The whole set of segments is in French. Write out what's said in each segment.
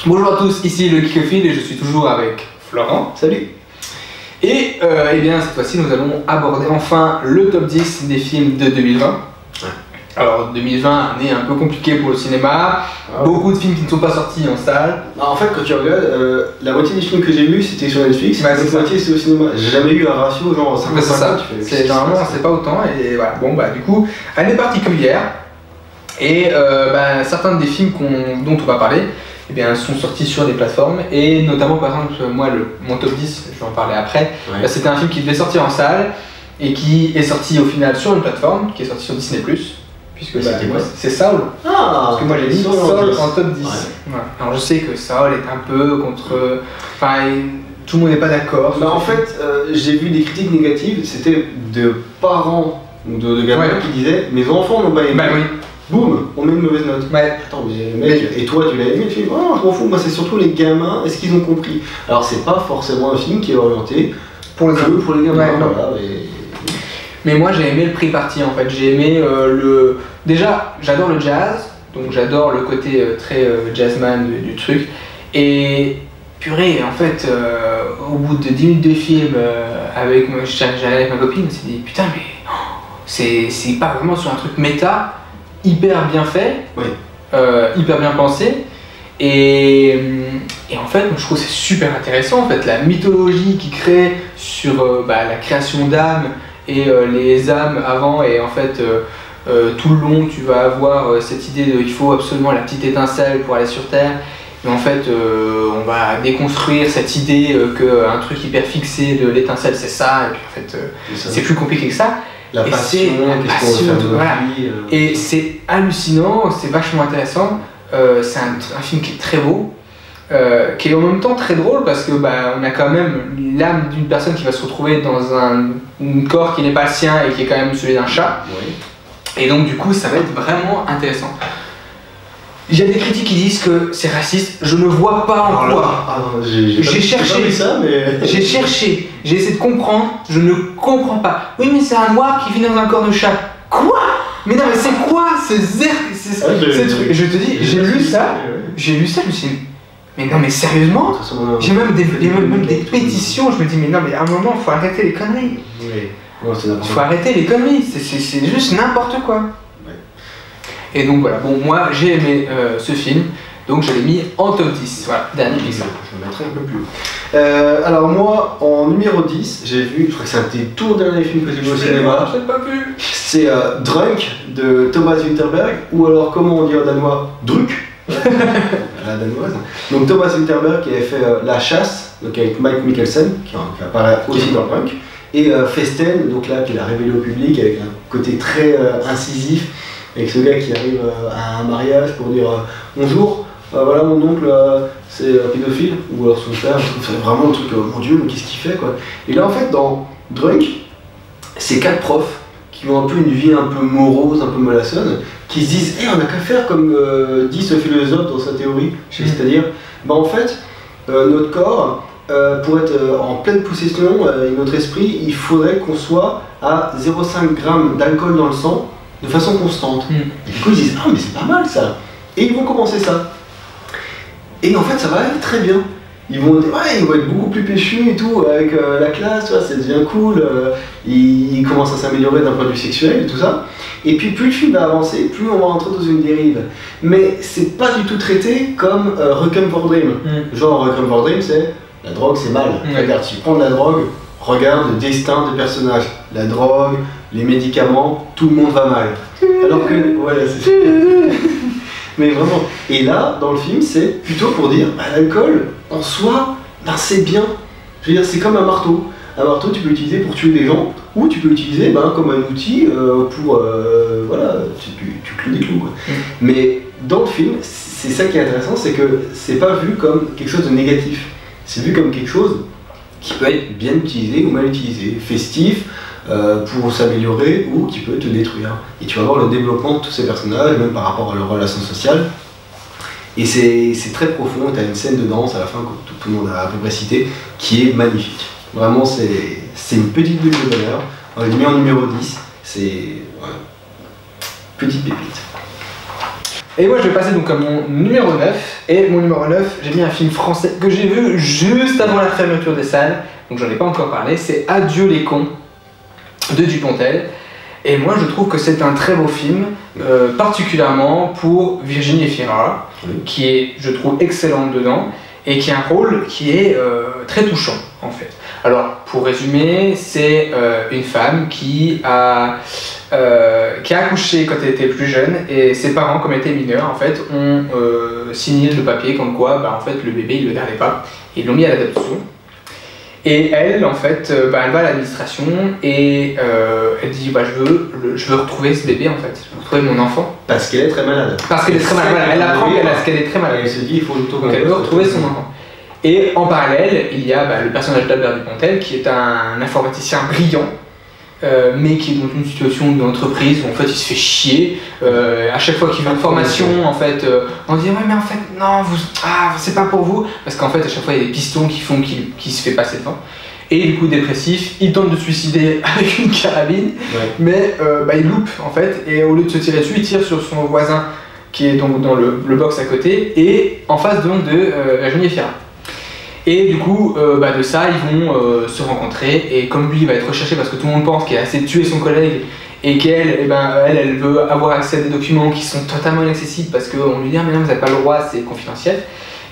Bonjour à tous, ici le Geekophile et je suis toujours avec Florent. Salut. Et eh bien cette fois-ci nous allons aborder enfin le top 10 des films de 2020. Ouais. Alors 2020, année un peu compliquée pour le cinéma, beaucoup de films qui ne sont pas sortis en salle. En fait, quand tu regardes, la moitié des films que j'ai vus c'était sur Netflix, Ouais, la moitié c'était au cinéma. J'ai jamais eu un ratio genre 50-50. C'est ça, normalement c'est pas autant et voilà. Bon bah du coup, année particulière et certains des films dont on va parler eh bien, sont sortis sur des plateformes et notamment par exemple moi mon top 10, je vais en parler après, Ouais. c'était un film qui devait sortir en salle et qui est sorti au final sur une plateforme, qui est sorti sur Disney+. Puisque c'était quoi? c'est Saul. Parce que moi j'ai mis Saul en top 10. Ouais. Voilà. Alors je sais que Saul est un peu contre... Enfin, tout le monde n'est pas d'accord. Bah, en fait, j'ai vu des critiques négatives, c'était de parents ou de gamins qui disaient mes enfants n'ont pas aimé. Bah oui. Boum, on met une mauvaise note. Ouais. Attends, mais mec, et toi tu l'as aimé le film? Oh, je m'en fous, moi c'est surtout les gamins, est-ce qu'ils ont compris? Alors c'est pas forcément un film qui est orienté pour les gamins. Ouais, voilà, mais moi j'ai aimé le pris parti en fait, j'ai aimé Déjà, j'adore le jazz, donc j'adore le côté très jazzman du truc. Et purée, en fait, au bout de 10 minutes de film, j'allais avec ma copine, on s'est dit putain, mais c'est pas vraiment sur un truc méta, hyper bien fait, hyper bien pensé. Et en fait, moi, je trouve que c'est super intéressant en fait, la mythologie qu'il crée sur la création d'âmes et les âmes avant, et en fait tout le long tu vas avoir cette idée de il faut absolument la petite étincelle pour aller sur Terre, et en fait on va déconstruire cette idée qu'un truc hyper fixé de l'étincelle c'est ça, et puis en fait c'est plus compliqué que ça. La et passion, qu'est-ce qu'on veut faire de voilà. Et c'est hallucinant, c'est vachement intéressant, c'est un film qui est très beau. Qui est en même temps très drôle parce que on a quand même l'âme d'une personne qui va se retrouver dans un corps qui n'est pas le sien et qui est quand même celui d'un chat. Oui. Et donc du coup ça va être vraiment intéressant. Il y a des critiques qui disent que c'est raciste, je ne vois pas en quoi. J'ai cherché, j'ai cherché, j'ai essayé de comprendre, je ne comprends pas. Oui mais c'est un noir qui vit dans un corps de chat. Quoi? Mais non mais c'est quoi ce truc? Je te dis, j'ai lu ça, je me suis dit, mais non mais sérieusement? J'ai même des pétitions, je me dis mais non mais à un moment faut arrêter les conneries. Oui. Faut arrêter les conneries, c'est juste n'importe quoi. Ouais. Et donc voilà, bon moi j'ai aimé ce film, donc je l'ai mis en top 10, voilà, dernier Pixar. Je le mettrai un peu plus haut. Alors moi, en numéro 10, j'ai vu, je crois que c'est un des tout derniers films que j'ai vu au cinéma. Je l'ai pas vu. C'est Drunk de Thomas Winterberg, ou alors comment on dit en danois, Druk. La danoise. Donc Thomas Winterberg qui avait fait La Chasse, donc avec Mike Mikkelsen, qui apparaît aussi dans Drunk, et Festen, donc là qu'il a révélé au public avec un côté très incisif, avec ce gars qui arrive à un mariage pour dire bonjour, voilà mon oncle c'est un pédophile, ou alors son père, c'est vraiment le truc, mon dieu, mais qu'est-ce qu'il fait quoi. Et là en fait dans Drunk, c'est 4 profs qui ont un peu une vie un peu morose, un peu mollassonne, qui se disent on a qu'à faire comme dit ce philosophe dans sa théorie, c'est-à-dire en fait notre corps pour être en pleine possession et notre esprit, il faudrait qu'on soit à 0,5 g d'alcool dans le sang de façon constante. Et du coup ils disent mais c'est pas mal ça, et ils vont commencer ça, et en fait ça va aller très bien. Ils vont être beaucoup plus péchus et tout, avec la classe, tu vois, ça devient cool, ils commencent à s'améliorer d'un point de vue sexuel et tout ça. Et puis plus le film va avancer, plus on va rentrer dans une dérive. Mais c'est pas du tout traité comme Requiem for Dream. Genre Requiem for Dream c'est, la drogue c'est mal. Regarde, si tu prends de la drogue, regarde le destin des personnages. La drogue, les médicaments, tout le monde va mal. Alors que, voilà, c'est... Mais vraiment. Et là, dans le film, c'est plutôt pour dire, l'alcool, en soi, c'est bien. Je veux dire, c'est comme un marteau. Un marteau, tu peux l'utiliser pour tuer des gens, ou tu peux l'utiliser comme un outil pour, voilà, tu cloues des clous, quoi. Mais dans le film, c'est ça qui est intéressant, c'est que c'est pas vu comme quelque chose de négatif. C'est vu comme quelque chose qui peut être bien utilisé ou mal utilisé, festif, pour s'améliorer, ou qui peut te détruire. Et tu vas voir le développement de tous ces personnages, même par rapport à leurs relations sociales. Et c'est très profond, tu as une scène de danse à la fin que tout le monde a à peu près cité, qui est magnifique. Vraiment, c'est une petite bulle de bonheur. On l'a mis en numéro 10, c'est petite pépite. Et moi je vais passer donc à mon numéro 9. Et mon numéro 9, j'ai mis un film français que j'ai vu juste avant la fermeture des salles, donc j'en ai pas encore parlé, c'est Adieu les cons de Dupontel. Et moi je trouve que c'est un très beau film, particulièrement pour Virginie Efira, qui est, je trouve, excellente dedans, et qui a un rôle qui est très touchant en fait. Alors pour résumer, c'est une femme qui a accouché quand elle était plus jeune, et ses parents, comme elle était mineure, en fait, ont signé le papier comme quoi en fait, le bébé ils le gardaient pas, ils l'ont mis à l'adoption. Et elle, en fait, elle va à l'administration et elle dit je veux retrouver ce bébé, en fait, je veux retrouver mon enfant. Parce qu'elle est très malade. Parce qu'elle est très malade, elle apprend qu'elle est très malade. Elle se dit il faut le Donc elle veut retrouver son enfant. Et en parallèle, il y a le personnage d'Albert Dupontel qui est un informaticien brillant, mais qui est dans une situation d'entreprise où en fait il se fait chier. À chaque fois qu'il veut une formation, en fait, on dit ouais mais en fait non, c'est pas pour vous, parce qu'en fait à chaque fois il y a des pistons qui font qu'il se fait passer devant. Et du coup dépressif, il tente de se suicider avec une carabine, mais il loupe en fait, et au lieu de se tirer dessus, il tire sur son voisin qui est donc dans le box à côté, et en face donc de Virginie Efira. Et du coup, de ça, ils vont se rencontrer, et comme lui il va être recherché parce que tout le monde pense qu'il a essayé de tuer son collègue, et qu'elle, elle veut avoir accès à des documents qui sont totalement inaccessibles parce qu'on lui dit ah mais non, vous n'avez pas le droit, c'est confidentiel,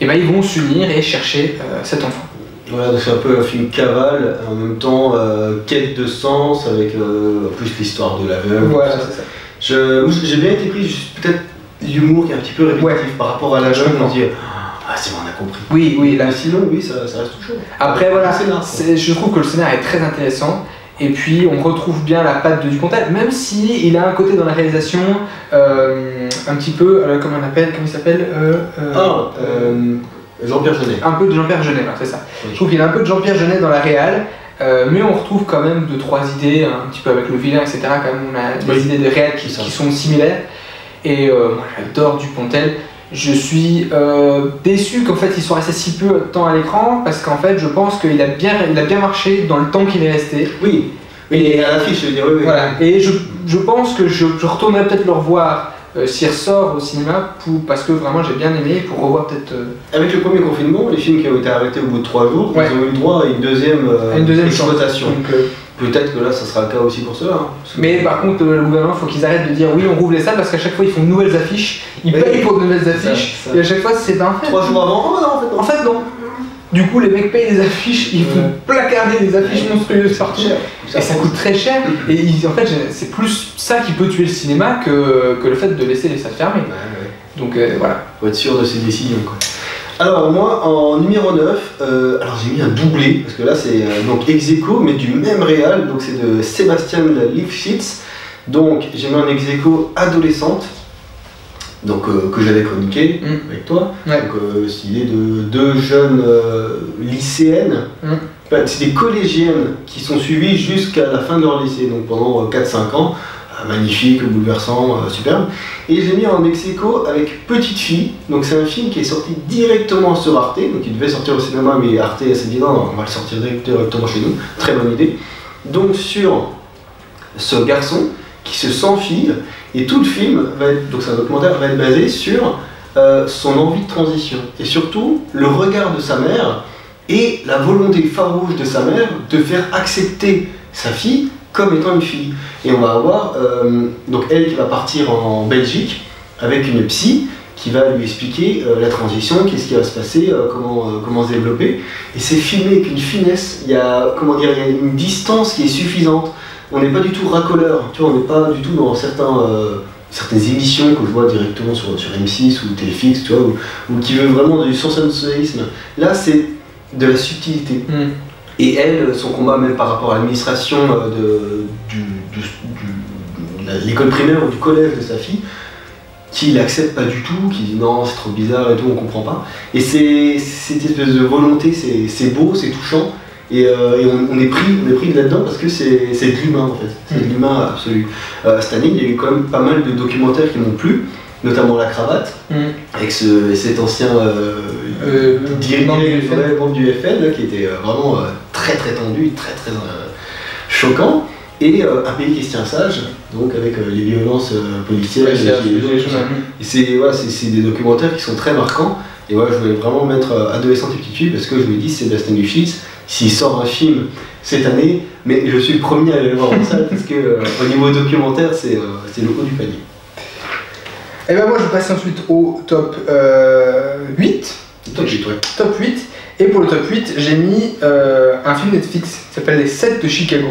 et ils vont s'unir et chercher cet enfant. Voilà, donc c'est un peu un film cavale, en même temps quête de sens, avec en plus l'histoire de l'aveugle. Voilà, c'est ça. J'ai bien été pris, peut-être l'humour qui est un petit peu répétitif par rapport à l'aveugle, on dit ah c'est bon, on a compris. Oui, là. Mais sinon, oui, ça reste touchant. Après, voilà, je trouve que le scénario est très intéressant. Et puis, on retrouve bien la patte de Dupontel, même si il a un côté dans la réalisation un petit peu, comment il s'appelle Jean-Pierre Jeunet. Un peu de Jean-Pierre Jeunet, c'est ça. Oui. Je trouve qu'il y a un peu de Jean-Pierre Jeunet dans la réal, mais on retrouve quand même 2-3 idées, un petit peu avec le vilain, etc. Quand même, on a des idées de réal qui sont similaires. Et moi, j'adore Dupontel. Je suis déçu qu'en fait il soit resté si peu de temps à l'écran, parce qu'en fait je pense qu'il a bien marché dans le temps qu'il est resté. Oui, et à l'affiche, je veux dire, oui. Voilà. Et je pense que je retournerai peut-être le revoir s'il ressort au cinéma, parce que vraiment j'ai bien aimé, pour revoir peut-être... Avec le premier confinement, les films qui ont été arrêtés au bout de 3 jours, ils ont eu le droit à une deuxième exploitation. Peut-être que là, ça sera le cas aussi pour cela. Mais par contre, le gouvernement, il faut qu'ils arrêtent de dire oui, on rouvre les salles, parce qu'à chaque fois, ils font de nouvelles affiches, ils payent pour de nouvelles affiches, et à chaque fois, c'est pas un fait. 3 jours avant, oh non, en fait, non. Du coup, les mecs payent des affiches, ils font placarder des affiches monstrueuses partout, et ça coûte très cher. Et en fait, c'est plus ça qui peut tuer le cinéma que le fait de laisser les salles fermées. Donc voilà. Faut être sûr de ses décisions, quoi. Alors moi, en numéro 9, alors j'ai mis un doublé, parce que là c'est donc ex-aequo, mais du même réal, donc c'est de Sébastien Lifshitz. Donc j'ai mis un ex-aequo adolescente, donc que j'avais chroniqué avec toi. Ouais. Donc c'est l'idée de 2 jeunes lycéennes, c'est des collégiennes qui sont suivies jusqu'à la fin de leur lycée, donc pendant 4-5 ans. Magnifique, bouleversant, superbe. Et j'ai mis en ex-aequo avec Petite Fille, donc c'est un film qui est sorti directement sur Arte, donc il devait sortir au cinéma, mais Arte s'est dit non, on va le sortir directement chez nous, très bonne idée. Donc sur ce garçon qui se s'enfile, et tout le film va être, donc c'est un documentaire, va être basé sur son envie de transition, et surtout le regard de sa mère, et la volonté farouche de sa mère de faire accepter sa fille comme étant une fille. Et on va avoir donc elle qui va partir en Belgique avec une psy qui va lui expliquer la transition, qu'est-ce qui va se passer, comment se développer. Et c'est filmé avec une finesse, il y a une distance qui est suffisante. On n'est pas du tout racoleur, tu vois, on n'est pas du tout dans certaines émissions que je vois directement sur M6 ou Téléfix, tu vois, ou qui veut vraiment du sensationnalisme. Là, c'est de la subtilité. Et elle, son combat même par rapport à l'administration de l'école primaire ou du collège de sa fille, qui l'accepte pas du tout, qui dit non c'est trop bizarre et tout, on comprend pas. Et cette espèce de volonté, c'est beau, c'est touchant, et on est pris là-dedans parce que c'est de l'humain en fait, c'est de l'humain absolu. Cette année, il y a eu quand même pas mal de documentaires qui m'ont plu, notamment La Cravate, avec cet ancien membre du FN là, qui était vraiment très tendu, très choquant, et Un pays qui se tient sage, donc avec les violences policières. C'est des documentaires qui sont très marquants, Et ouais, je voulais vraiment mettre adolescente et petite fille parce que je me dis Sébastien Lifshitz, s'il sort un film cette année, mais je suis le premier à aller le voir en salle parce que au niveau documentaire, c'est le haut du panier. Et ben moi je passe ensuite au top 8. Top 8, ouais. Top 8. Et pour le top 8, j'ai mis un film Netflix qui s'appelle Les 7 de Chicago,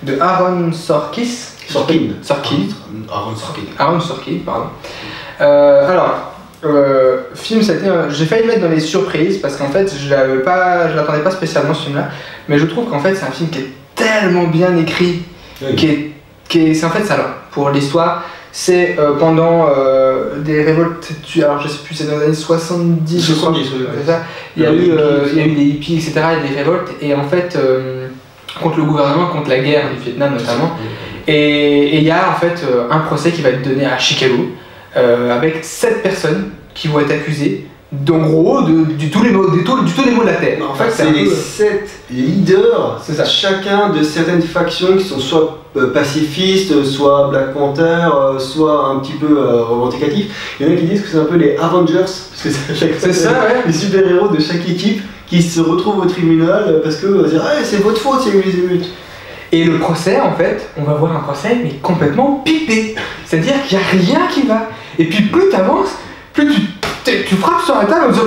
de Aaron Sorkin. Aaron Sorkin, pardon. Film, ça a été j'ai failli le mettre dans les surprises parce qu'en fait, je l'attendais pas spécialement ce film-là, mais je trouve qu'en fait, c'est un film qui est tellement bien écrit, oui. C'est en fait ça là, pour l'histoire. C'est pendant des révoltes, alors je sais plus, c'est dans les années 70, je crois. Il y a eu des hippies, etc., et des révoltes, et en fait, contre le gouvernement, contre la guerre du Vietnam notamment. Et il y a en fait un procès qui va être donné à Chicago, avec 7 personnes qui vont être accusées, d'en gros, de tous les maux de la terre. En fait, c'est les 7 leaders, chacun de certaines factions qui sont soit pacifistes, soit Black Panther, soit un petit peu revendicatifs. Il y en a qui disent que c'est un peu les Avengers, parce que c'est les super-héros de chaque équipe qui se retrouvent au tribunal parce que on va dire c'est votre faute s'il y a eu les émeutes. Et le procès, en fait, on va voir un procès mais complètement pipé. C'est-à-dire qu'il n'y a rien qui va. Et puis plus tu avances, plus tu frappes sur la table en disant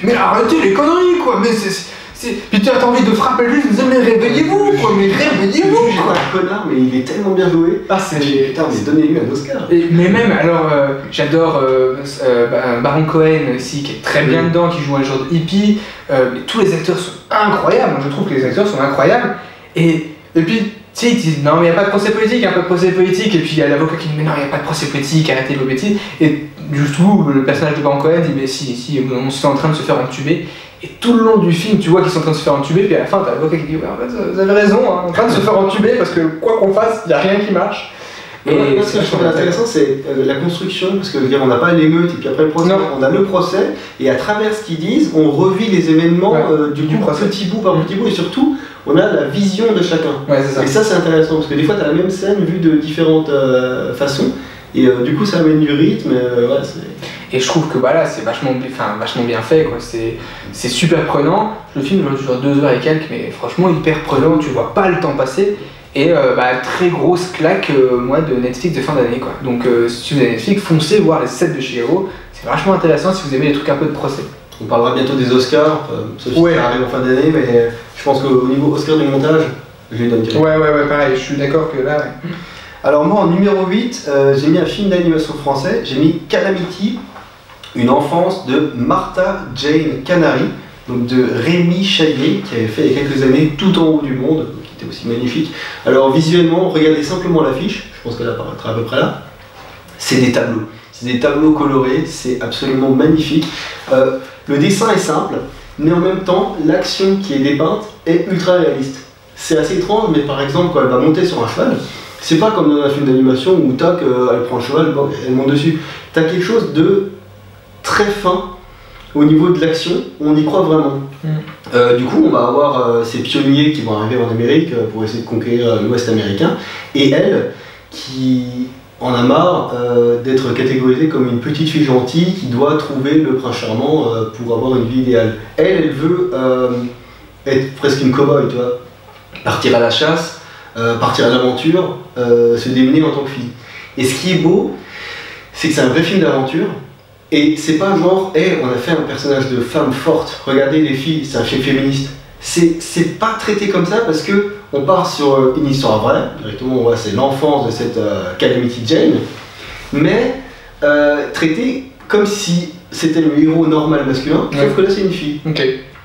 mais arrêtez les conneries quoi, puis tu as envie de frapper le juge en disant mais réveillez-vous quoi, mais réveillez-vous quoi. Un connard mais il est tellement bien joué. Ah c'est... Putain mais donnez-lui un Oscar. Mais même alors j'adore Baron Cohen aussi qui est très bien dedans, qui joue un genre de hippie. Mais tous les acteurs sont incroyables, moi je trouve que les acteurs sont incroyables. Et puis tu sais, ils disent non mais il n'y a pas de procès politique, et puis il y a l'avocat qui dit mais non il n'y a pas de procès politique, arrêtez vos bêtises. Et du coup le personnage de Baron Cohen dit mais si, on est en train de se faire entuber. Et tout le long du film tu vois qu'ils sont en train de se faire entuber, puis à la fin t'as l'avocat qui dit ouais, en fait vous avez raison, hein, en train de se faire entuber parce que quoi qu'on fasse, il n'y a rien qui marche. Et ce que je trouve intéressant, c'est la construction, parce que on n'a pas l'émeute et puis après le procès, on a le procès, et à travers ce qu'ils disent, on revit les événements du procès petit bout par petit bout, et surtout, on a la vision de chacun. Ouais, c'est ça. Et ça, c'est intéressant, parce que des fois, tu as la même scène vue de différentes façons, et du coup, ça amène du rythme. Et je trouve que voilà, c'est vachement bien fait, quoi. C'est super prenant. Le film dure 2 heures et quelques, mais franchement, hyper prenant, tu vois pas le temps passer. Et très grosse claque moi de Netflix de fin d'année quoi. Donc si vous avez Netflix, foncez voir les 7 de Chicago, c'est vachement intéressant si vous aimez les trucs un peu de procès. On parlera bientôt des Oscars, sauf si ça arrive en fin d'année, mais je pense qu'au niveau Oscar du montage, je les donne direct. Ouais, pareil, je suis d'accord que là... Ouais. Alors moi en numéro 8, j'ai mis un film d'animation français, j'ai mis Calamity, une enfance de Martha Jane Canary, donc de Rémi Chaillet, qui avait fait il y a quelques années Tout en haut du monde, qui était aussi magnifique. Alors visuellement, regardez simplement l'affiche, je pense qu'elle apparaîtra à peu près là. C'est des tableaux. C'est des tableaux colorés, c'est absolument magnifique. Le dessin est simple, mais en même temps, l'action qui est dépeinte est ultra réaliste. C'est assez étrange, mais par exemple, quand elle va monter sur un cheval, c'est pas comme dans un film d'animation où tac, elle prend le cheval, elle monte dessus. T'as quelque chose de très fin au niveau de l'action, on y croit vraiment. Du coup, on va avoir ces pionniers qui vont arriver en Amérique pour essayer de conquérir l'Ouest américain, et elle qui en a marre d'être catégorisée comme une petite fille gentille qui doit trouver le prince charmant pour avoir une vie idéale. Elle veut être presque une cow-boy, tu vois, partir à la chasse, partir à l'aventure, se démener en tant que fille. Et ce qui est beau, c'est que c'est un vrai film d'aventure. Et c'est pas genre, on a fait un personnage de femme forte, regardez les filles, c'est un film féministe. C'est pas traité comme ça parce que on part sur une histoire vraie, directement on voit c'est l'enfance de cette Calamity Jane, mais traité comme si c'était le héros normal masculin, sauf que là c'est une fille.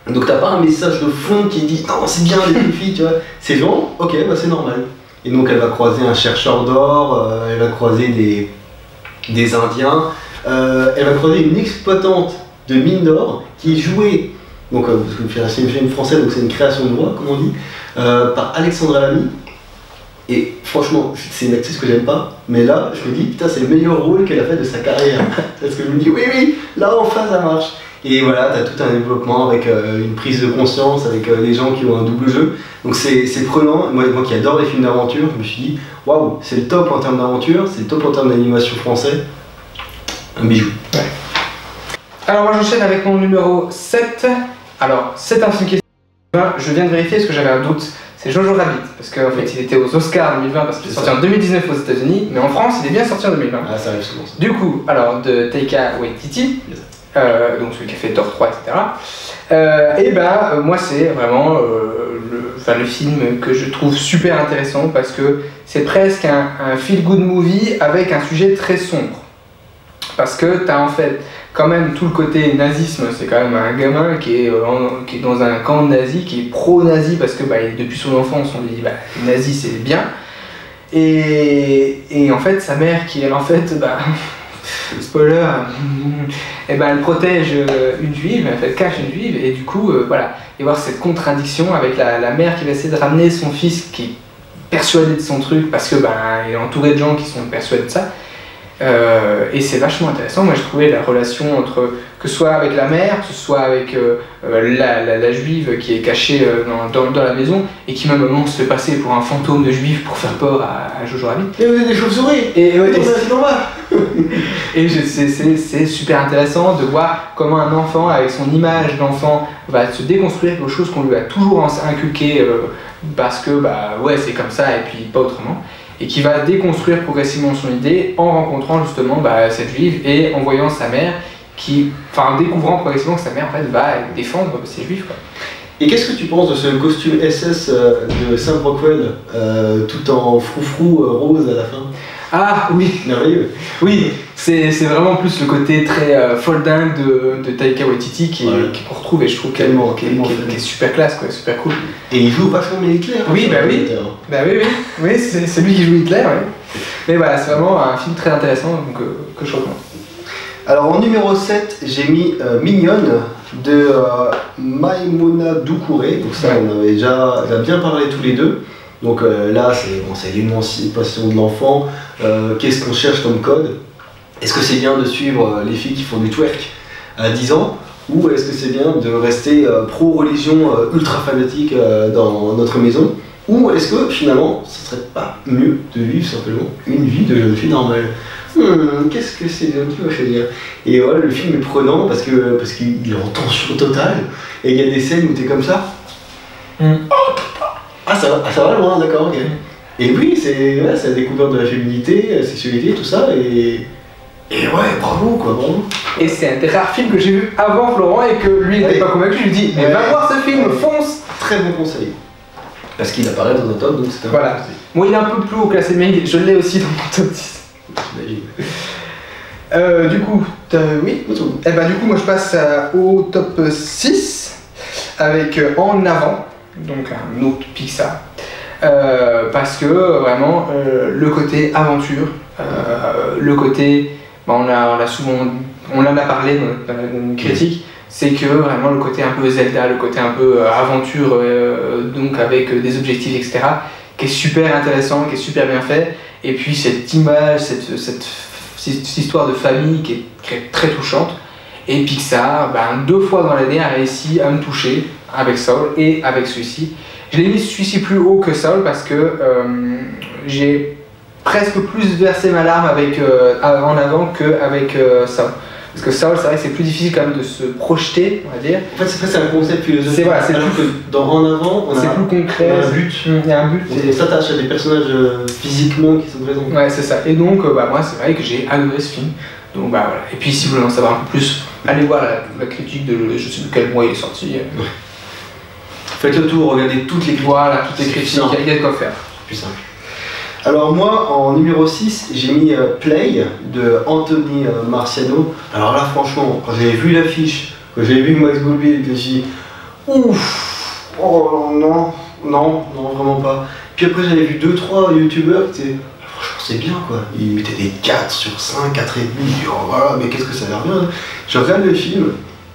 Donc t'as pas un message de fond qui dit non c'est bien les deux filles, tu vois. C'est genre, ok, bah c'est normal. Et donc elle va croiser un chercheur d'or, elle va croiser des Indiens. Elle va croiser une exploitante de mine d'or qui est jouée, donc c'est une film français, donc c'est une création de voix, comme on dit, par Alexandra Lamy. Et franchement, c'est une actrice que j'aime pas, mais là, je me dis, putain, c'est le meilleur rôle qu'elle a fait de sa carrière. Parce que je me dis, oui, là enfin ça marche. Et voilà, t'as tout un développement avec une prise de conscience, avec des gens qui ont un double jeu. Donc c'est prenant. Moi qui adore les films d'aventure, je me suis dit, waouh, c'est le top en termes d'aventure, c'est le top en termes d'animation français. Un bijou. Alors moi j'enchaîne avec mon numéro 7. Alors c'est un film qui est... Je viens de vérifier parce que j'avais un doute. C'est Jojo Rabbit, parce qu'en fait il était aux Oscars 2020 parce qu'il est sorti en 2019 aux États-Unis, mais en France il est bien sorti en 2020. Ah, ça arrive souvent ça. Du coup, alors de Taika Waititi, donc celui qui a fait Thor 3, etc. Moi c'est vraiment le film que je trouve super intéressant parce que c'est presque un feel-good movie avec un sujet très sombre. Parce que t'as en fait quand même tout le côté nazisme, c'est quand même un gamin qui est dans un camp nazi, qui est pro-nazi parce que depuis son enfance on lui dit nazi c'est bien. Et en fait sa mère qui elle en fait spoiler, elle protège une juive, elle cache une juive et du coup voilà, et voir cette contradiction avec la mère qui va essayer de ramener son fils qui est persuadé de son truc parce que il est entouré de gens qui sont persuadés de ça. Et c'est vachement intéressant. Moi, je trouvais la relation entre, que ce soit avec la mère, que ce soit avec la juive qui est cachée dans la maison et qui, même à un moment, se fait passer pour un fantôme de juif pour faire peur à Jojo Rabbit. Et vous avez des chauves-souris. C'est normal. Et c'est super intéressant de voir comment un enfant, avec son image d'enfant, va se déconstruire quelque chose qu'on lui a toujours inculqué parce que c'est comme ça et puis pas autrement. Et qui va déconstruire progressivement son idée en rencontrant justement cette juive et en voyant sa mère en découvrant progressivement que sa mère en fait va défendre ces juifs quoi. Et qu'est-ce que tu penses de ce costume SS de Sam Rockwell tout en froufrou rose à la fin? Ah oui, merveilleux. Oui, c'est vraiment plus le côté très folding de Taika Waititi qu'on retrouve et je trouve qu'elle est super classe quoi, super cool. Et il joue vachement bien Hitler. Oui, oui, c'est lui qui joue Hitler, ouais. Mais voilà, c'est vraiment un film très intéressant donc, que je recommande. Alors en numéro 7, j'ai mis Mignonne de Maïmouna Doucouré. Donc ça, on avait déjà bien parlé tous les deux. Donc là, c'est l'émancipation de l'enfant. Qu'est-ce qu'on cherche comme code? Est-ce que c'est bien de suivre les filles qui font du twerk à 10 ans? Ou est-ce que c'est bien de rester pro-religion ultra fanatique dans notre maison? Ou est-ce que finalement, ce serait pas mieux de vivre simplement une vie de jeune fille normale? Qu'est-ce que c'est bien tu vas choisir? Et voilà, le film est prenant parce qu'il est en tension totale. Et il y a des scènes où t'es comme ça. Ah ça va loin, d'accord, ok. Et oui, c'est la découverte de la féminité, la sexualité, tout ça, et ouais, bravo quoi, bravo. Et c'est un des rares films que j'ai vu avant Florent et que lui n'était pas convaincu, je lui dis mais va voir ce film, fonce. Très bon conseil. Parce qu'il apparaît dans un top, donc c'est un voilà. Moi il est un peu plus haut classé, mais je l'ai aussi dans mon top 10. J'imagine. Du coup, oui. Et du coup moi je passe au top 6 avec En Avant, donc un autre Pixar. Parce que vraiment le côté aventure, le côté, on en a parlé dans une critique, c'est que vraiment le côté un peu Zelda, le côté un peu aventure, donc avec des objectifs etc, qui est super intéressant, qui est super bien fait, et puis cette image, cette histoire de famille qui est très touchante, et Pixar, 2 fois dans l'année a réussi à me toucher avec Soul et avec celui-ci. Je l'ai mis celui-ci plus haut que Soul parce que j'ai presque plus versé ma larme En Avant qu'avec Soul. Parce que Soul, c'est vrai que c'est plus difficile quand même de se projeter, on va dire. En fait, c'est un concept philosophique. C'est alors que dans En Avant, on a plus concret, on a un but. Il y a un but. On s'attache à des personnages physiquement qui sont présents. Ouais, c'est ça. Et donc, moi, c'est vrai que j'ai adoré ce film. Donc, voilà. Et puis, si vous voulez en savoir un peu plus, allez voir la critique de je sais plus quel mois il est sorti. Faites le tour, regardez toutes les critiques. Voilà, toutes les critiques, il y a de quoi faire. Plus simple. Alors moi, en numéro 6, j'ai mis Play de Anthony Marciano. Alors là, franchement, quand j'avais vu l'affiche, quand j'avais vu Max Boublil, je me suis dit ouf, oh non, vraiment pas. Puis après, j'avais vu 2-3 youtubeurs qui étaient franchement, c'est bien quoi. Ils mettaient des 4 sur 5, 4 et demi. Oh voilà, mais qu'est-ce que ça a l'air bien. Je regarde le film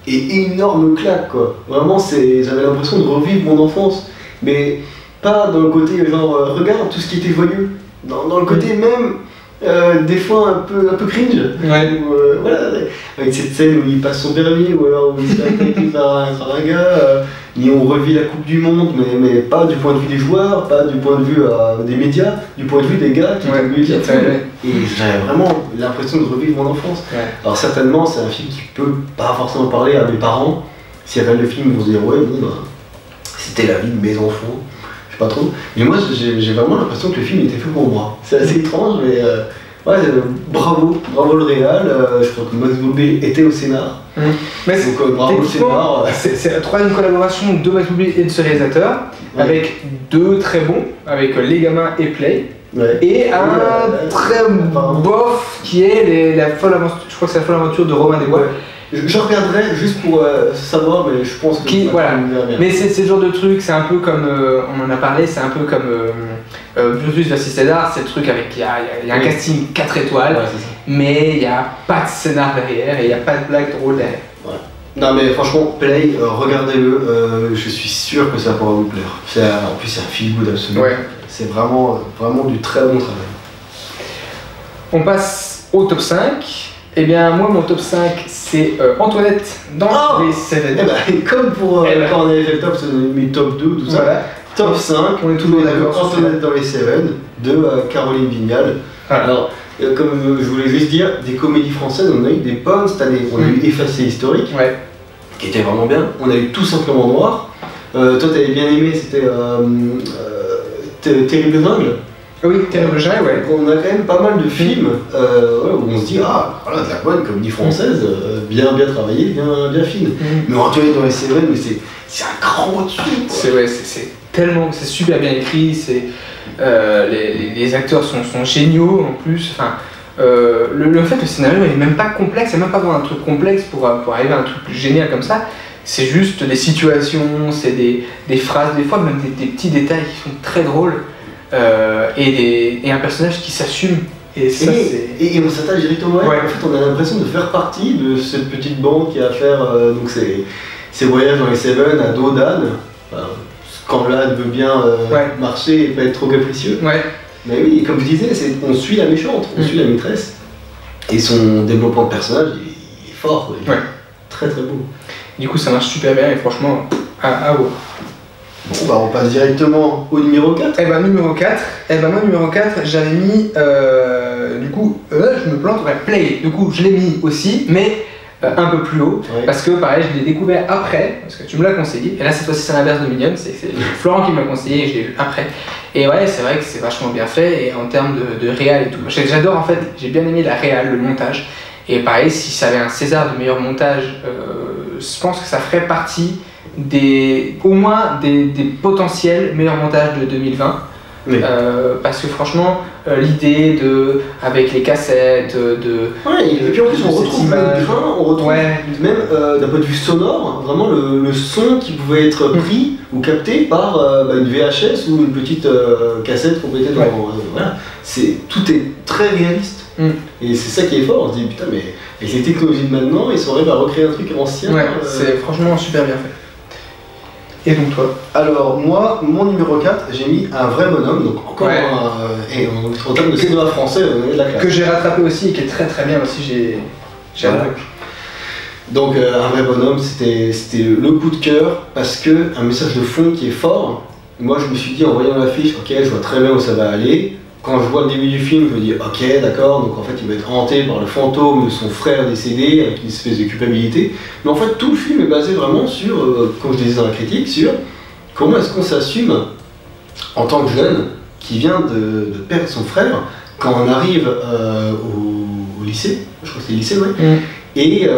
et énorme claque quoi. Vraiment, j'avais l'impression de revivre mon enfance. Mais pas dans le côté genre regarde tout ce qui était joyeux, dans le côté même des fois un peu cringe. Ouais. Où, voilà, avec cette scène où il passe son permis ou alors où il se fait attaquer par un gars, une et on revit la Coupe du Monde, mais pas du point de vue des joueurs, pas du point de vue des médias, du point de vue des gars qui ont vu la foule. Et j'avais vraiment l'impression de revivre mon enfance. Ouais. Alors certainement, c'est un film qui peut pas forcément parler à mes parents. S'ils regardent le film, ils vont se dire ouais, bon, bah, c'était la vie de mes enfants. Je sais pas trop. Mais moi, j'ai vraiment l'impression que le film était fait pour moi. C'est assez étrange, mais ouais, bravo le réal. Je crois que Max Boublil était au scénar. Mais donc bravo le scénar. C'est la troisième collaboration de Max Boublil et de ce réalisateur, avec deux très bons, avec Les Gamins et Play. Ouais. Et un très bof qui est la folle aventure, je crois que c'est la folle aventure de Robin des Bois. Ouais. Je regarderai juste pour savoir, mais je pense que voilà. Mais c'est le genre de truc, c'est un peu comme, on en a parlé, c'est un peu comme Brutus vs César, c'est le truc avec, il y a un casting 4 étoiles, ouais, mais il n'y a pas de scénar derrière et il n'y a pas de blague drôle derrière. Ouais. Non mais franchement, Play, regardez-le, je suis sûr que ça pourra vous plaire. En plus c'est un feel good absolu. Ouais. C'est vraiment du très bon travail. On passe au top 5. Eh bien moi mon top 5 c'est Antoinette dans les Cévennes. Eh ben, comme pour quand on avait fait le top, c'est mes top 2, tout ça. Voilà. Top 5, on est toujours d'accord. Antoinette dans les Cévennes de Caroline Vignal. Voilà. Alors, comme je voulais juste dire, des comédies françaises, on a eu des bonnes cette année. On a eu Effacé historique, ouais, qui était vraiment bien. On a eu Tout simplement noir. Toi t'avais bien aimé, c'était Terrible Jungle. Oui, Terrible Jungle, ouais. On a quand même pas mal de films où on se dit, ah voilà, de la bonne comédie française, bien travaillée, bien fine. Mais Antoinette dans les Cévennes, c'est un cran au-dessus. C'est tellement, c'est super bien écrit, les acteurs sont géniaux en plus. Enfin, le fait que le scénario est même pas complexe, c'est même pas avoir un truc complexe pour arriver à un truc génial comme ça. C'est juste des situations, c'est des phrases, des fois même des petits détails qui sont très drôles. Et un personnage qui s'assume. Et on s'attache directement à elle. Ouais. En fait, on a l'impression de faire partie de cette petite bande qui a à faire donc ces voyages dans les Cévennes à dos d'âne. Enfin, quand l'âne veut bien marcher et pas être trop capricieux. Ouais. Mais oui, comme je disais, on suit la méchante, on suit la maîtresse. Et son développement de personnage, il est fort. Il est très très beau. Du coup, ça marche super bien et franchement, à voir. Bon bah on passe directement au numéro 4. Eh ben numéro 4, moi numéro 4 j'avais mis, du coup, je me plante, Play, du coup je l'ai mis aussi, mais un peu plus haut, parce que pareil je l'ai découvert après, parce que tu me l'as conseillé, et là cette fois-ci c'est l'inverse de Minion, c'est Florent qui me l'a conseillé et je l'ai vu après. Et ouais, c'est vrai que c'est vachement bien fait, et en termes de réal et tout, j'adore en fait, j'ai bien aimé la réal, le montage, et pareil si ça avait un César de meilleur montage, je pense que ça ferait partie au moins des potentiels meilleurs montages de 2020. Oui. Parce que franchement, l'idée avec les cassettes, et puis en plus on retrouve le grain, on retrouve même d'un point de vue sonore, vraiment le son qui pouvait être pris ou capté par une VHS ou une petite cassette qu'on mettait dans. Voilà. Tout est très réaliste. Et c'est ça qui est fort, on se dit putain, mais avec les technologies de maintenant, ils sont arrivés à recréer un truc ancien. Ouais, c'est franchement super bien fait. Et donc toi? Alors moi, mon numéro 4, j'ai mis Un vrai bonhomme, donc encore et en termes de cinéma français, on est de la classe. Que j'ai rattrapé aussi et qui est très très bien aussi, j'ai adoré. Donc Un vrai bonhomme, c'était le coup de cœur parce que un message de fond qui est fort. Moi je me suis dit en voyant l'affiche, ok, je vois très bien où ça va aller. Quand je vois le début du film, je me dis ok, d'accord, donc en fait il va être hanté par le fantôme de son frère décédé avec une espèce de culpabilité. Mais en fait tout le film est basé vraiment sur, comme je disais dans la critique, sur comment est-ce qu'on s'assume en tant que jeune qui vient de perdre son frère quand on arrive au lycée, je crois que c'est le lycée, et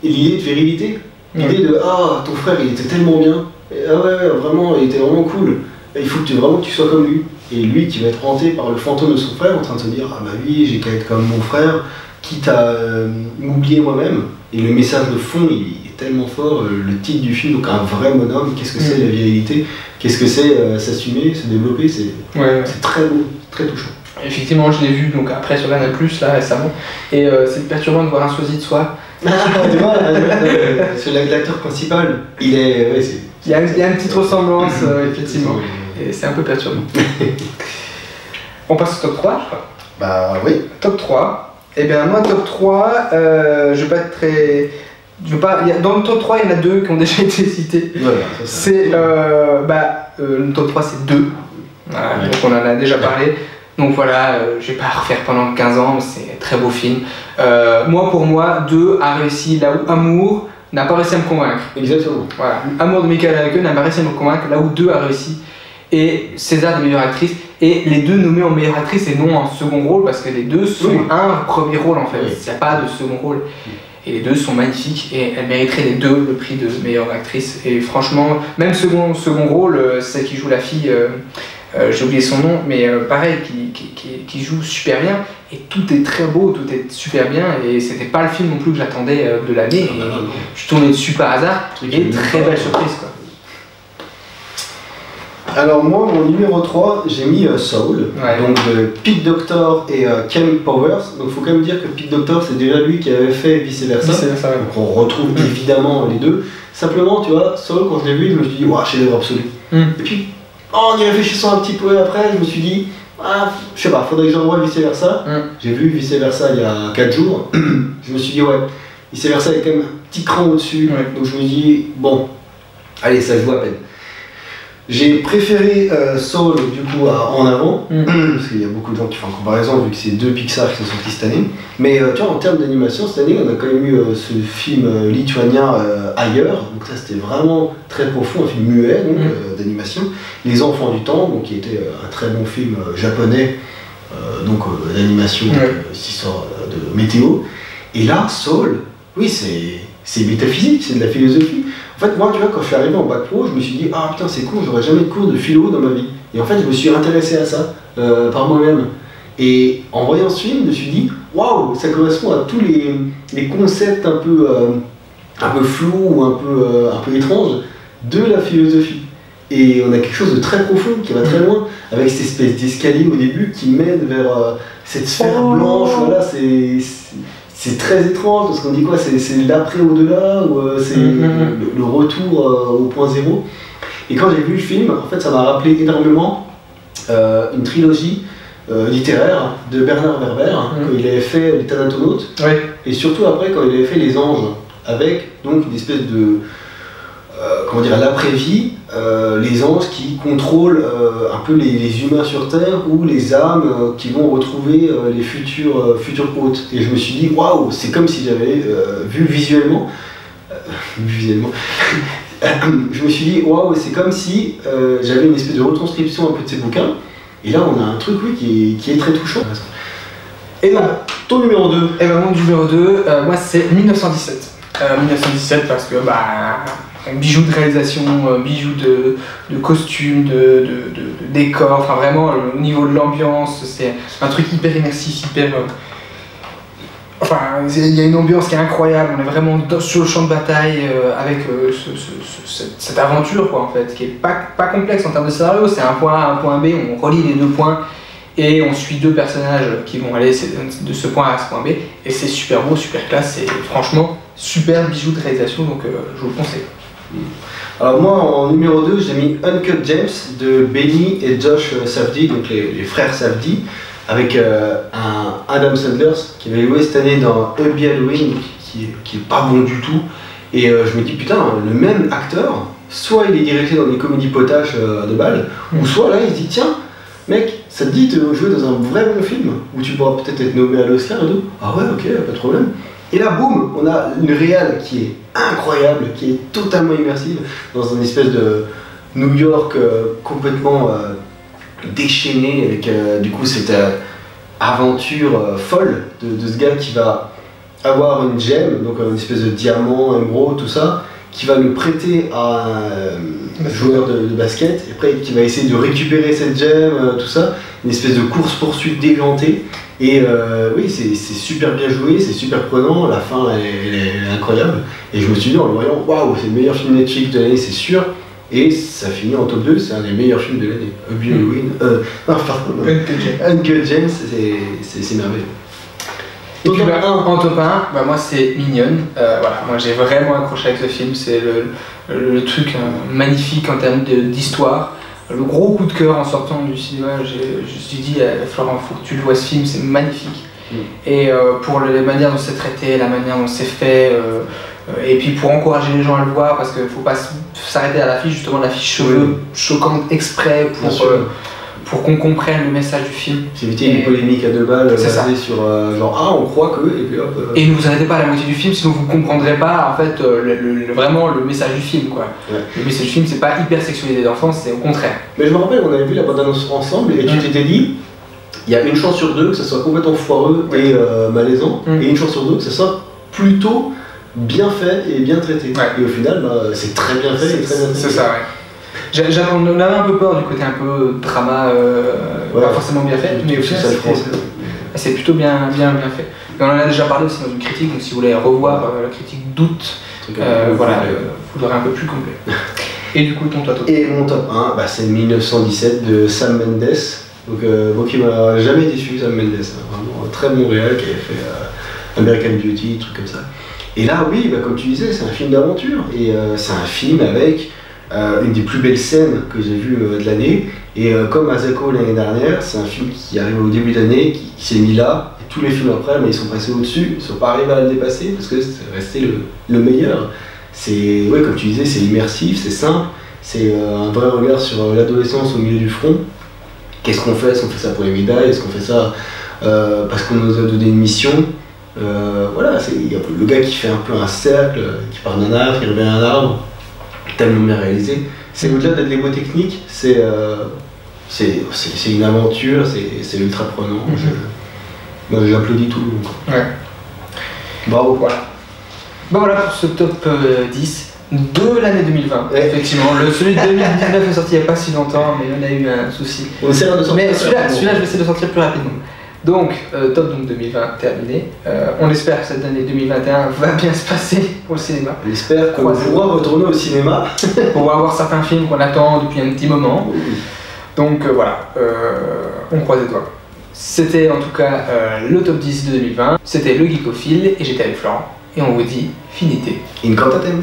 l'idée de virilité, l'idée de ah ton frère il était tellement bien, et, ah ouais vraiment il était vraiment cool, et il faut que tu sois comme lui. Et lui qui va être hanté par le fantôme de son frère en train de se dire ah bah oui j'ai qu'à être comme mon frère, quitte à m'oublier moi-même. Et le message de fond il est tellement fort, le titre du film, donc Un vrai bonhomme, qu'est-ce que c'est la virilité, qu'est-ce que c'est s'assumer, se développer, c'est très beau, très touchant. Effectivement je l'ai vu donc après sur Canal+, là récemment, et c'est perturbant de voir un sosie de soi. Tu vois, sur l'acteur principal, il y a une petite ressemblance effectivement. Et c'est un peu perturbant. On passe au top 3, je crois. Bah oui. Top 3. Eh bien moi top 3, je vais pas être je veux pas, dans le top 3, il y en a 2 qui ont déjà été cités. Voilà, C'est le top 3, c'est 2. Voilà, donc on en a déjà parlé. Donc voilà, je vais pas refaire pendant 15 ans, c'est un très beau film. Pour moi, 2 a réussi là où Amour n'a pas réussi à me convaincre. Exactement. Voilà, Amour de Michael Haneke n'a pas réussi à me convaincre, là où 2 a réussi. Et César de meilleure actrice, et les 2 nommés en meilleure actrice et non en second rôle, parce que les 2 sont un premier rôle en fait, il n'y a pas de second rôle. Et les 2 sont magnifiques et elles mériteraient les 2 le prix de meilleure actrice. Et franchement, même second rôle, celle qui joue la fille, j'ai oublié son nom, mais pareil, qui joue super bien. Et tout est très beau, tout est super bien. Et c'était pas le film non plus que j'attendais de l'année. Je suis tombé dessus par hasard. Et très belle surprise quoi. Alors moi, mon numéro 3, j'ai mis Soul, donc de Pete Docter et Ken Powers. Donc il faut quand même dire que Pete Docter, c'est déjà lui qui avait fait Vice Versa. Donc on retrouve évidemment les deux. Simplement, tu vois, Soul, quand je l'ai vu, je me suis dit, waouh, chef-d'œuvre absolu. Et puis, en y réfléchissant un petit peu après, je me suis dit, je sais pas, faudrait que j'envoie Vice Versa. J'ai vu Vice Versa il y a 4 jours. Je me suis dit, ouais, Vice Versa est quand même un petit cran au-dessus. Donc je me dis, bon, allez, ça joue à peine. J'ai préféré Soul du coup en avant, parce qu'il y a beaucoup de gens qui font comparaison vu que c'est 2 Pixar qui sont sortis cette année. Mais tu vois, en termes d'animation, cette année on a quand même eu ce film lituanien Ailleurs, donc ça c'était vraiment très profond, un film muet d'animation. Les Enfants du Temps, donc, qui était un très bon film japonais, d'animation, histoire de météo. Et là, Soul, oui c'est métaphysique, c'est de la philosophie. En fait, moi, tu vois, quand je suis arrivé en bac pro, je me suis dit, ah putain, c'est cool, j'aurais jamais de cours de philo dans ma vie. Et en fait, je me suis intéressé à ça par moi-même. Et en voyant ce film, je me suis dit, waouh, ça correspond à tous les concepts un peu flous ou un peu étranges de la philosophie. Et on a quelque chose de très profond qui va très loin, avec cette espèce d'escalier au début qui mène vers cette sphère blanche. Voilà, c'est très étrange parce qu'on dit quoi, c'est l'après au-delà ou c'est le retour au point zéro. Et quand j'ai vu le film, en fait ça m'a rappelé énormément une trilogie littéraire de Bernard Werber, quand il avait fait Les Thanatonautes, et surtout après quand il avait fait Les Anges, avec donc une espèce de comment dire, l'après-vie, les anges qui contrôlent un peu les humains sur Terre ou les âmes qui vont retrouver les futurs hôtes. Et je me suis dit, waouh, c'est comme si j'avais vu visuellement, je me suis dit, waouh, c'est comme si j'avais une espèce de retranscription un peu de ces bouquins. Et là, on a un truc qui est très touchant. Et donc, ton numéro 2? Et ben mon numéro 2, moi c'est 1917. 1917 parce que bijoux de réalisation, bijoux de costumes, de décors, enfin vraiment au niveau de l'ambiance, c'est un truc hyper immersif, hyper... il y a une ambiance qui est incroyable, on est vraiment sur le champ de bataille avec cette aventure quoi en fait, qui est pas complexe en termes de scénario, c'est un point A, un point B, on relie les 2 points et on suit 2 personnages qui vont aller de ce point A à ce point B et c'est super beau, super classe, c'est franchement super bijou de réalisation donc je vous le conseille. Alors moi en numéro 2 j'ai mis Uncut James de Benny et Josh Safdie, donc les frères Safdie, avec un Adam Sandler qui avait joué cette année dans Hubby Halloween qui est pas bon du tout, et je me dis putain, le même acteur, soit il est dirigé dans des comédies potaches de balles, ou soit là il se dit tiens mec, ça te dit de jouer dans un vrai bon film où tu pourras peut-être être nommé à l'Oscar et tout. Ah ouais, ok, pas de problème. Et là, boum, on a une réal qui est incroyable, qui est totalement immersive, dans une espèce de New York complètement déchaîné, avec du coup cette aventure folle de ce gars qui va avoir une gemme, donc une espèce de diamant, émeraude, tout ça, qui va le prêter à un joueur de basket, et après qui va essayer de récupérer cette gemme, tout ça, une espèce de course-poursuite déjantée. Et oui, c'est super bien joué, c'est super prenant, la fin elle est incroyable. Et je me suis dit en le voyant, waouh, c'est le meilleur film Netflix de l'année, c'est sûr. Et ça finit en top 2, c'est un des meilleurs films de l'année. Hubby Halloween, Uncut James, c'est merveilleux. Et puis en top 1, moi c'est Mignonne. Voilà, moi j'ai vraiment accroché avec ce film, c'est le truc magnifique en termes d'histoire. Le gros coup de cœur en sortant du cinéma, je me suis dit, Florent, faut que tu le vois ce film, c'est magnifique. Et pour la manière dont c'est traité, la manière dont c'est fait, Et puis pour encourager les gens à le voir, parce qu'il ne faut pas s'arrêter à l'affiche, justement l'affiche cheveux choquante exprès pour qu'on comprenne le message du film. C'est éviter une polémique à 2 balles basée sur genre ah on croit que et puis hop. Et ne vous arrêtez pas à la moitié du film, sinon vous ne comprendrez pas en fait vraiment le message du film quoi. Ouais. Le message du film c'est pas hyper sexualisé d'enfance, c'est au contraire. Mais je me rappelle on avait vu la bande-annonce ensemble et tu t'étais dit il y a une chance sur 2 que ça soit complètement foireux et malaisant et une chance sur 2 que ça soit plutôt bien fait et bien traité. Et au final c'est très bien fait et très bien traité. C'est ça ouais. On avait un peu peur du côté un peu drama, pas forcément bien fait, mais au final c'est plutôt bien fait. Et on en a déjà parlé aussi dans une critique, donc si vous voulez revoir la critique d'août, voilà, vous l'aurez un peu plus complet. Et du coup ton top 1. Et mon top 1, c'est 1917 de Sam Mendes, donc qui m'a jamais déçu, Sam Mendes, vraiment un très bon réal qui avait fait American Beauty, trucs comme ça. Et là oui, comme tu disais, c'est un film d'aventure, et c'est un film avec une des plus belles scènes que j'ai vues de l'année, et comme Asako l'année dernière, c'est un film qui arrive au début de l'année, qui s'est mis là, et tous les films après, mais ils sont passés au-dessus, ils ne sont pas arrivés à le dépasser, parce que c'est resté le meilleur. C'est, comme tu disais, c'est immersif, c'est simple, c'est un vrai regard sur l'adolescence au milieu du front. Qu'est-ce qu'on fait? Est-ce qu'on fait ça pour les médailles? Est-ce qu'on fait ça parce qu'on nous a donné une mission? Voilà, il y a le gars qui fait un peu un cercle, qui part d'un arbre, qui revient à un arbre, tellement bien réalisé. C'est au-delà d'être les mots techniques, c'est une aventure, c'est ultra prenant. Moi j'applaudis tout le monde. Ouais. Bravo. Voilà. Bon voilà pour ce top 10 de l'année 2020. Ouais. Effectivement, celui de 2019 est sorti il n'y a pas si longtemps, mais on a eu un souci. On essaiera de sortir. Mais celui-là, je vais essayer de sortir plus rapidement. Donc, top 2020 terminé. On espère que cette année 2021 va bien se passer au cinéma. On espère qu'on pourra retourner au cinéma. Pour voir certains films qu'on attend depuis un petit moment. Oui. Donc voilà, on croise les doigts. C'était en tout cas le top 10 de 2020. C'était le Geekophile et j'étais avec Florent. Et on vous dit finité. Incantatem.